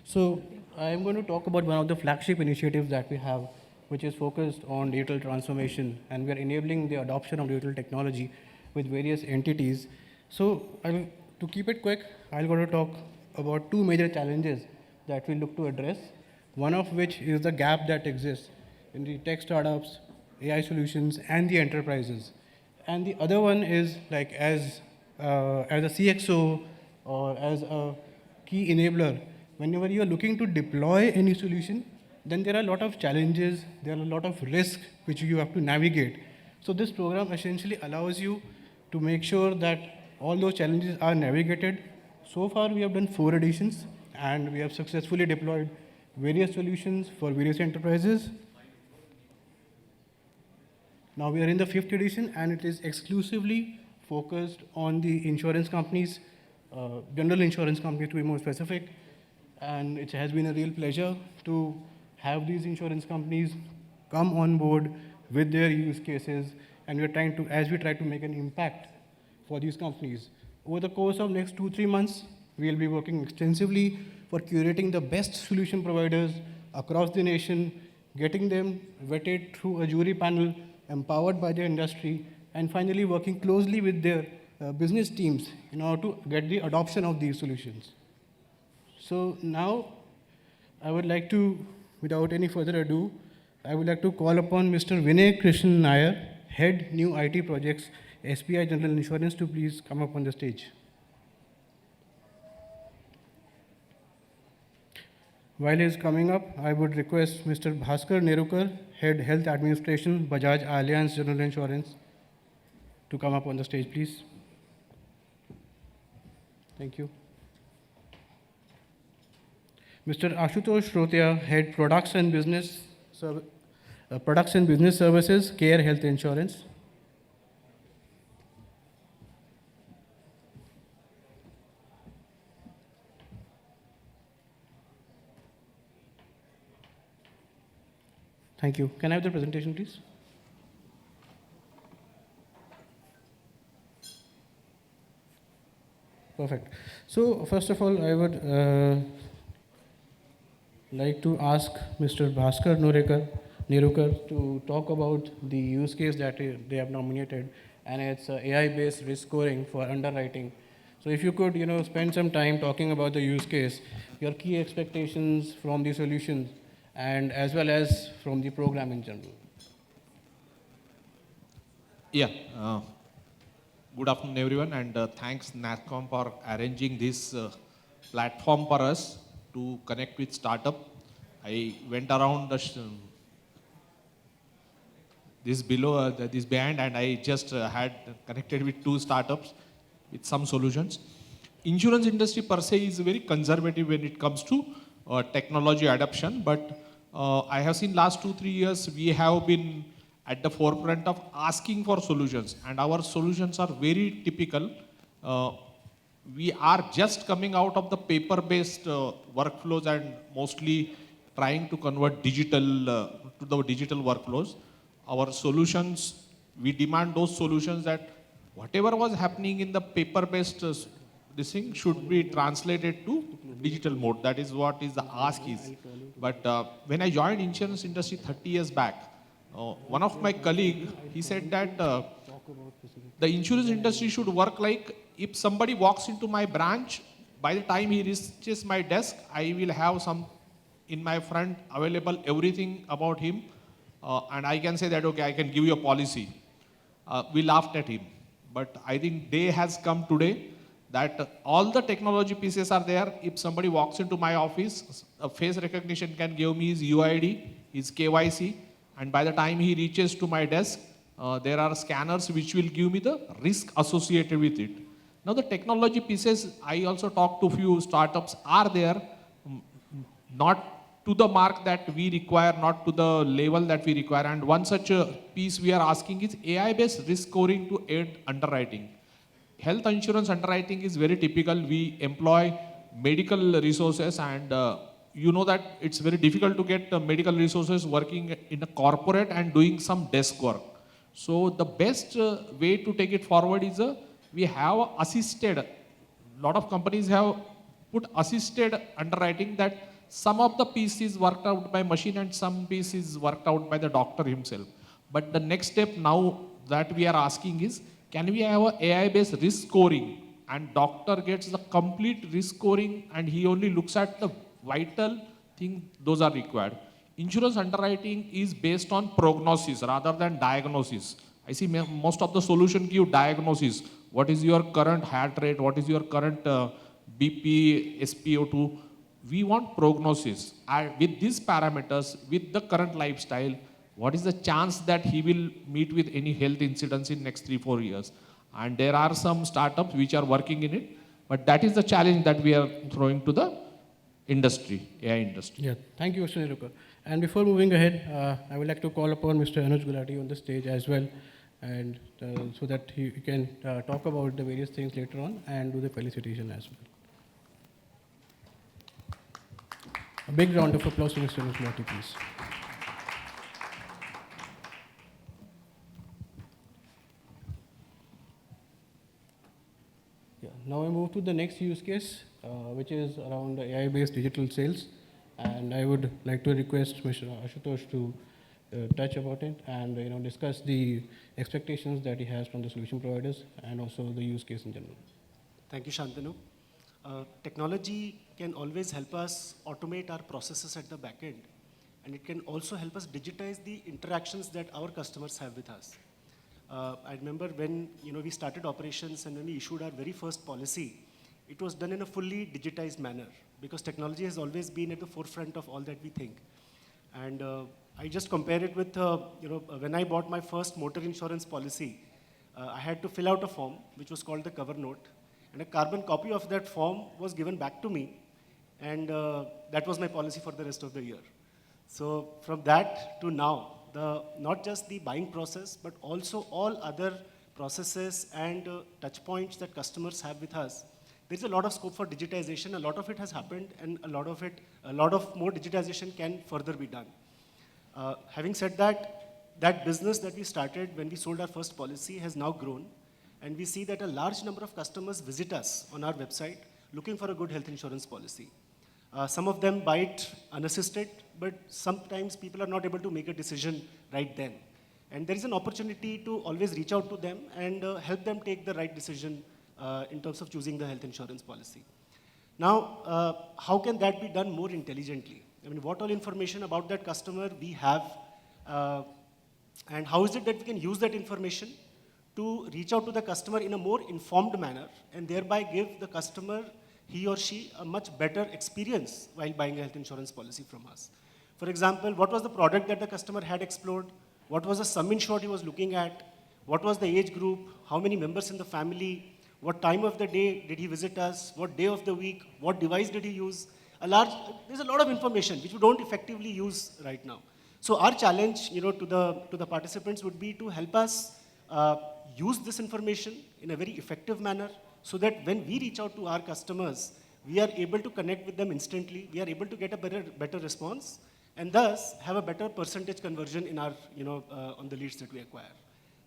So I'm going to talk about one of the flagship initiatives that we have, which is focused on digital transformation, and we are enabling the adoption of digital technology with various entities. So to keep it quick, I'm going to talk about two major challenges that we look to address, one of which is the gap that exists in the tech startups, AI solutions, and the enterprises. And the other one is like as a CXO or as a key enabler, whenever you are looking to deploy any solution, then there are a lot of challenges, there are a lot of risks which you have to navigate. So this program essentially allows you to make sure that all those challenges are navigated. So far, we have done 4 editions, and we have successfully deployed various solutions for various enterprises. Now we are in the 5th edition, and it is exclusively focused on the insurance companies, general insurance companies to be more specific. And it has been a real pleasure to have these insurance companies come on board with their use cases, and we are trying to, as we try to make an impact for these companies. Over the course of next 2-3 months, we'll be working extensively for curating the best solution providers across the nation, getting them vetted through a jury panel, empowered by the industry, and finally working closely with their business teams in order to get the adoption of these solutions. So now I would like to, without any further ado, I would like to call upon Mr. Vinay Krishnan Nair, Head New IT Projects, SBI General Insurance, to please come up on the stage. While he is coming up, I would request Mr. Bhaskar Nerukar, Head Health Administration, Bajaj Allianz General Insurance, to come up on the stage, please. Thank you. Mr. Ashutosh Shrotia, Head Products and Business Services, Care Health Insurance. Thank you. Can I have the presentation, please? Perfect. So first of all, I would like to ask Mr. Bhaskar Nerukar to talk about the use case that they have nominated, and it's AI-based risk scoring for underwriting. So if you could, spend some time talking about the use case, your key expectations from the solutions, and as well as from the program in general. Yeah. Good afternoon, everyone, and thanks NASSCOM for arranging this platform for us to connect with startup. I went around this band, and I just had connected with 2 startups with some solutions. Insurance industry per se is very conservative when it comes to technology adoption, but I have seen last 2-3 years we have been at the forefront of asking for solutions, and our solutions are very typical. We are just coming out of the paper-based workflows and mostly trying to convert digital to the digital workflows. Our solutions, we demand those solutions that whatever was happening in the paper-based this thing should be translated to digital mode. That is what is the ask is. But when I joined insurance industry 30 years back, one of my colleague, he said that the insurance industry should work like if somebody walks into my branch, by the time he reaches my desk, I will have some in my front available everything about him, and I can say that, okay, I can give you a policy. We laughed at him. But I think day has come today that all the technology pieces are there. If somebody walks into my office, a face recognition can give me his UID, his KYC, and by the time he reaches to my desk, there are scanners which will give me the risk associated with it. Now the technology pieces, I also talked to few startups, are there, not to the mark that we require, not to the level that we require. And one such a piece we are asking is AI-based risk scoring to aid underwriting. Health insurance underwriting is very typical. We employ medical resources, and you know that it's very difficult to get medical resources working in a corporate and doing some desk work. So the best way to take it forward is we have assisted. A lot of companies have put assisted underwriting, that some of the piece is worked out by machine and some piece is worked out by the doctor himself. But the next step now that we are asking is, can we have a AI-based risk scoring and doctor gets the complete risk scoring and he only looks at the vital thing those are required. Insurance underwriting is based on prognosis rather than diagnosis. I see most of the solution give diagnosis. What is your current heart rate? What is your current BP, SpO2? We want prognosis. And with these parameters, with the current lifestyle, what is the chance that he will meet with any health incidents in next 3-4 years? And there are some startups which are working in it, but that is the challenge that we are throwing to the industry, AI industry. Yeah, thank you, Mr. Nirupar. And before moving ahead, I would like to call upon Mr. Anuj Gulati on the stage as well, and so that he can talk about the various things later on and do the felicitation as well. A big round of applause to Mr. Anuj Gulati, please. Yeah, now I move to the next use case, which is around AI-based digital sales. And I would like to request Mr. Ashutosh to touch about it and discuss the expectations that he has from the solution providers and also the use case in general. Thank you, Shantanu. Technology can always help us automate our processes at the back end, and it can also help us digitize the interactions that our customers have with us. I remember when we started operations and when we issued our very first policy, it was done in a fully digitized manner because technology has always been at the forefront of all that we think. And I just compare it with when I bought my first motor insurance policy, I had to fill out a form which was called the cover note, and a carbon copy of that form was given back to me, and that was my policy for the rest of the year. So from that to now, not just the buying process, but also all other processes and touch points that customers have with us, there's a lot of scope for digitization. A lot of it has happened, and a lot of more digitization can further be done. Having said that, that business that we started when we sold our first policy has now grown, and we see that a large number of customers visit us on our website looking for a good health insurance policy. Some of them buy it unassisted, but sometimes people are not able to make a decision right then. And there is an opportunity to always reach out to them and help them take the right decision in terms of choosing the health insurance policy. Now, how can that be done more intelligently? I mean, what all information about that customer we have, and how is it that we can use that information to reach out to the customer in a more informed manner and thereby give the customer, he or she, a much better experience while buying a health insurance policy from us. For example, what was the product that the customer had explored? What was the sum insured he was looking at? What was the age group? How many members in the family? What time of the day did he visit us? What day of the week? What device did he use? There's a lot of information which we don't effectively use right now. So our challenge, to the participants would be to help us use this information in a very effective manner, so that when we reach out to our customers, we are able to connect with them instantly, we are able to get a better response, and thus have a better percentage conversion in our, on the leads that we acquire.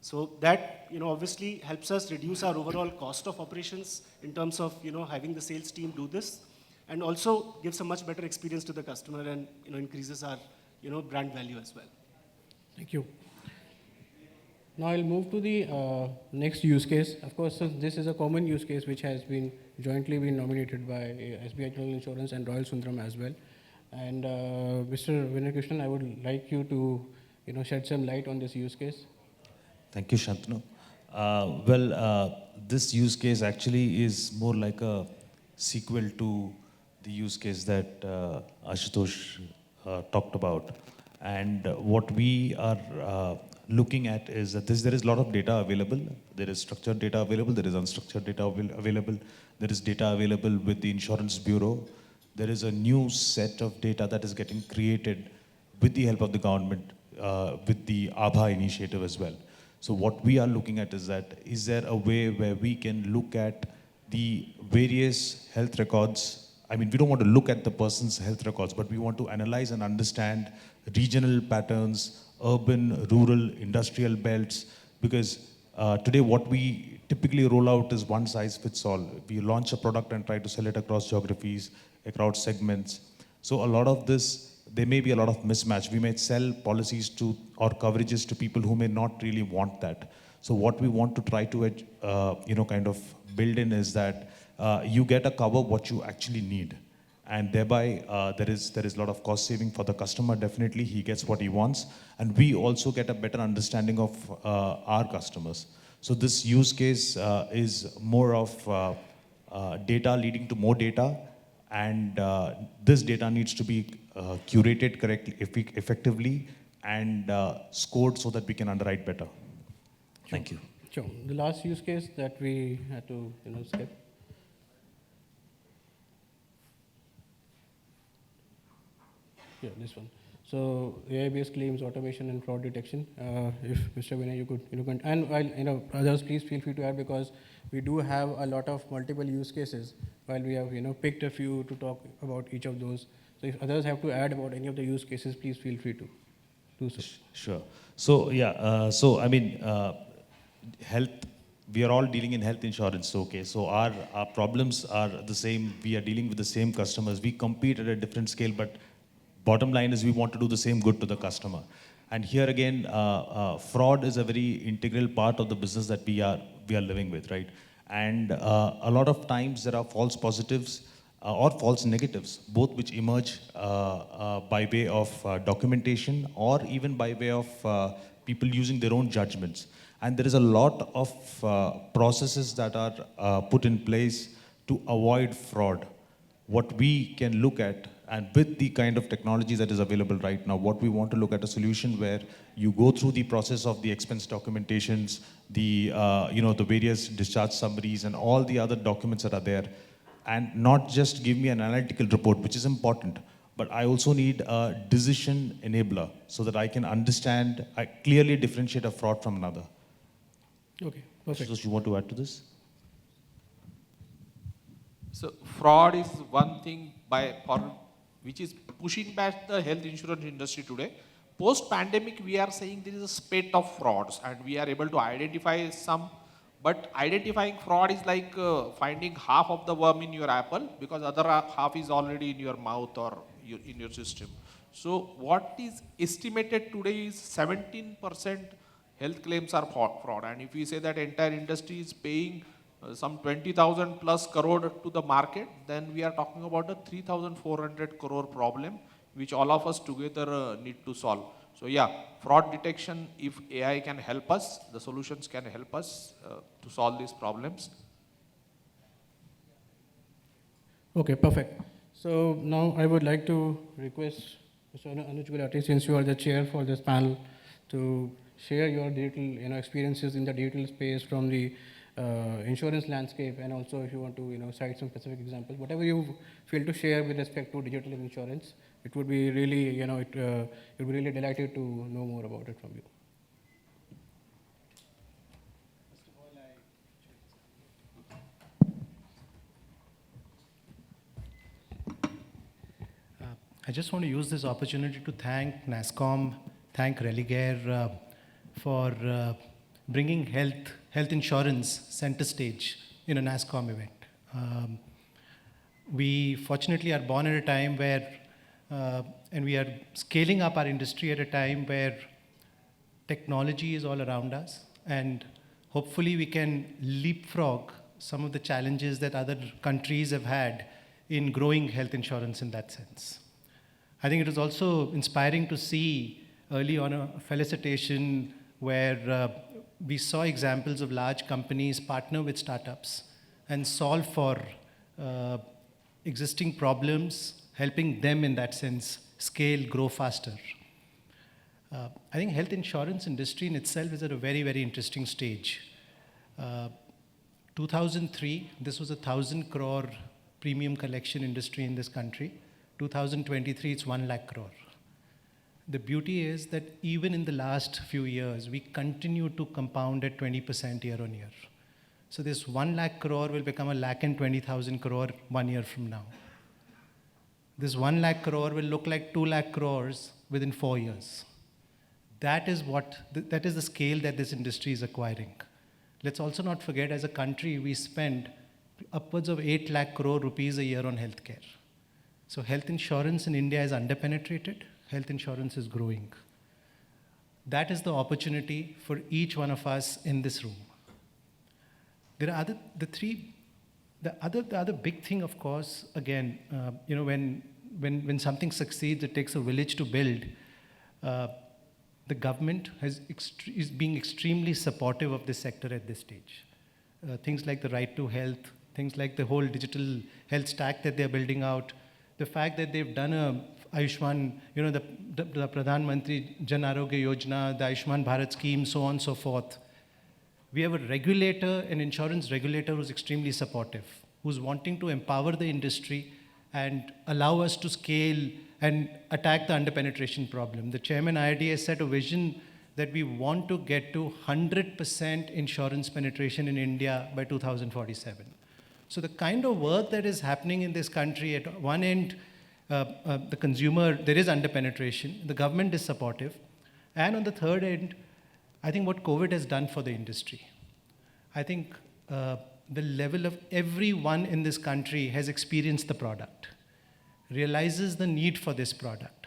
So that, obviously helps us reduce our overall cost of operations in terms of, having the sales team do this, and also gives a much better experience to the customer and, increases our, brand value as well. Thank you. Now I'll move to the next use case. Of course, this is a common use case which has been jointly been nominated by SBI General Insurance and Royal Sundaram as well. And Mr. Vinay Krishnan, I would like you to shed some light on this use case. Thank you, Shantanu. This use case actually is more like a sequel to the use case that Ashutosh talked about. And what we are looking at is that there is a lot of data available. There is structured data available, there is unstructured data available, there is data available with the insurance bureau. There is a new set of data that is getting created with the help of the government, with the ABHA initiative as well. So what we are looking at is that, is there a way where we can look at the various health records? I mean, we don't want to look at the person's health records, but we want to analyze and understand regional patterns, urban, rural, industrial belts, because today what we typically roll out is one size fits all. We launch a product and try to sell it across geographies, across segments. So a lot of this, there may be a lot of mismatch. We may sell policies to or coverages to people who may not really want that. So what we want to try to, kind of build in is that you get a cover what you actually need, and thereby there is a lot of cost saving for the customer. Definitely, he gets what he wants, and we also get a better understanding of our customers. So this use case is more of data leading to more data, and this data needs to be curated correctly, effectively, and scored so that we can underwrite better. Thank you. Sure. The last use case that we had to skip. Yeah, this one. So AI-based claims automation and fraud detection. If Mr. Vinay, you could, and while others, please feel free to add, because we do have a lot of multiple use cases. While we have picked a few to talk about each of those. So if others have to add about any of the use cases, please feel free to do so. Sure. So yeah, health, we are all dealing in health insurance, okay? So our problems are the same. We are dealing with the same customers. We compete at a different scale, but bottom line is we want to do the same good to the customer. And here again, fraud is a very integral part of the business that we are living with, right? And a lot of times there are false positives or false negatives, both which emerge by way of documentation or even by way of people using their own judgments. And there is a lot of processes that are put in place to avoid fraud. What we can look at, and with the kind of technology that is available right now, what we want to look at a solution where you go through the process of the expense documentations, the the various discharge summaries and all the other documents that are there, and not just give me an analytical report, which is important, but I also need a decision enabler so that I can understand, I clearly differentiate a fraud from another. Okay, perfect. So you want to add to this? So fraud is one thing which is pushing back the health insurance industry today. Post-pandemic, we are saying there is a spate of frauds, and we are able to identify some. But identifying fraud is like finding half of the worm in your apple, because other half is already in your mouth or in your system. So what is estimated today is 17% health claims are fraud. And if we say that entire industry is paying some 20,000 plus crore to the market, then we are talking about a 3,400 crore problem, which all of us together need to solve. So yeah, fraud detection, if AI can help us, the solutions can help us to solve these problems. Okay, perfect. So now I would like to request Mr. Anuj Gulati, since you are the chair for this panel, to share your digital experiences in the digital space from the insurance landscape, and also if you want to cite some specific examples, whatever you feel to share with respect to digital insurance, it would be really it would be really delighted to know more about it from you. I just want to use this opportunity to thank NASSCOM, thank Religare for bringing health insurance center stage in a NASSCOM event. We fortunately are born at a time where, and we are scaling up our industry at a time where technology is all around us, and hopefully we can leapfrog some of the challenges that other countries have had in growing health insurance in that sense. I think it was also inspiring to see early on a felicitation where we saw examples of large companies partner with startups and solve for existing problems, helping them in that sense scale, grow faster. I think health insurance industry in itself is at a very, very interesting stage. 2003, this was a 1,000 crore premium collection industry in this country. 2023, it's 1 lakh crore. The beauty is that even in the last few years, we continue to compound at 20% year on year. So this 1 lakh crore will become 1,20,000 crore 1 year from now. This 1 lakh crore will look like 2 lakh crores within 4 years. That is the scale that this industry is acquiring. let's also not forget, as a country, we spend upwards of 8 lakh crore rupees a year on healthcare. So health insurance in India is underpenetrated. Health insurance is growing. That is the opportunity for each one of us in this room. There are the other big thing, of course, again, when something succeeds, it takes a village to build. The government is being extremely supportive of this sector at this stage. Things like the right to health, things like the whole digital health stack that they're building out, the fact that they've done a Ayushman, the Pradhan Mantri Jan Arogya Yojana, the Ayushman Bharat scheme, so on and so forth. We have a regulator, an insurance regulator who's extremely supportive, who's wanting to empower the industry and allow us to scale and attack the underpenetration problem. The chairman IRD has set a vision that we want to get to 100% insurance penetration in India by 2047. So the kind of work that is happening in this country, at one end, the consumer, there is underpenetration, the government is supportive, and on the third end, I think what COVID has done for the industry. I think the level of everyone in this country has experienced the product, realizes the need for this product,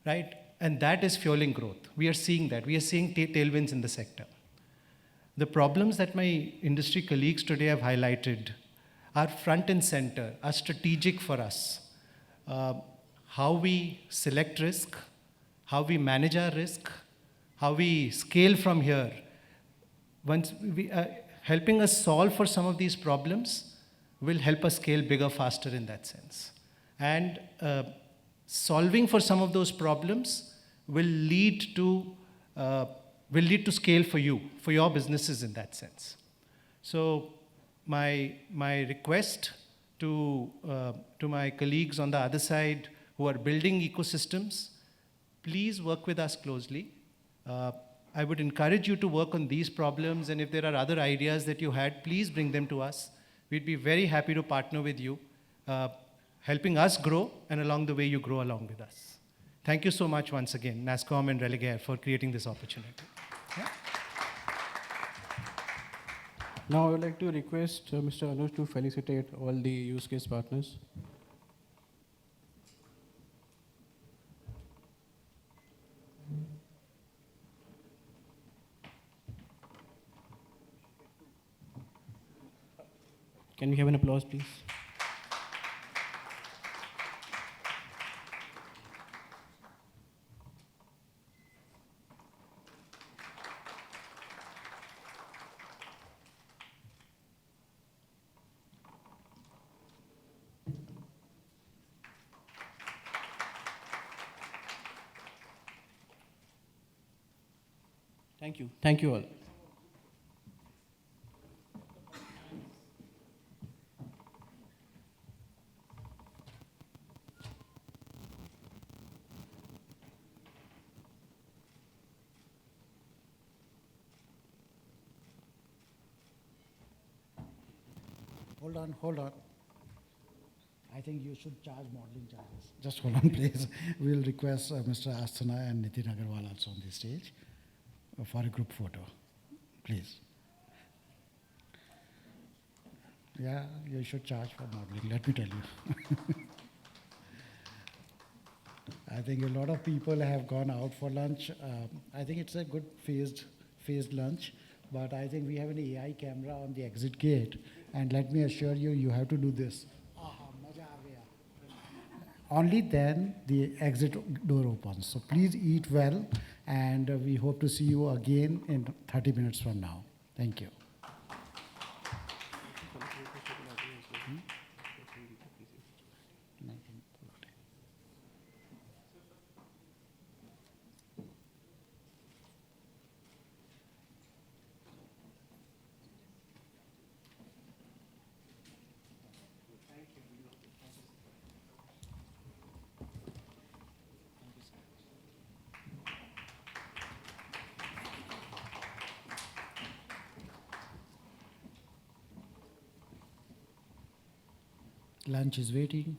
right? And that is fueling growth. We are seeing that. We are seeing tailwinds in the sector. The problems that my industry colleagues today have highlighted are front and center, are strategic for us. How we select risk, how we manage our risk, how we scale from here. Once we helping us solve for some of these problems will help us scale bigger, faster in that sense. And solving for some of those problems will lead to scale for you, for your businesses in that sense. So my request to my colleagues on the other side who are building ecosystems, please work with us closely. I would encourage you to work on these problems, and if there are other ideas that you had, please bring them to us. We'd be very happy to partner with you, helping us grow, and along the way you grow along with us. Thank you so much once again, NASSCOM and Religare, for creating this opportunity. Yeah. Now I would like to request Mr. Anuj to felicitate all the use case partners. Can we have an applause, please? Thank you. Thank you all. Hold on. I think you should charge modeling charges. Just hold on, please. We'll request Mr. Asthana and Nitin Agarwal also on the stage for a group photo, please. Yeah, you should charge for modeling, let me tell you. I think a lot of people have gone out for lunch. I think it's a good phased lunch, but I think we have an AI camera on the exit gate, and let me assure you, you have to do this. Only then the exit door opens. So please eat well, and we hope to see you again in 30 minutes from now. Thank you. Lunch is waiting.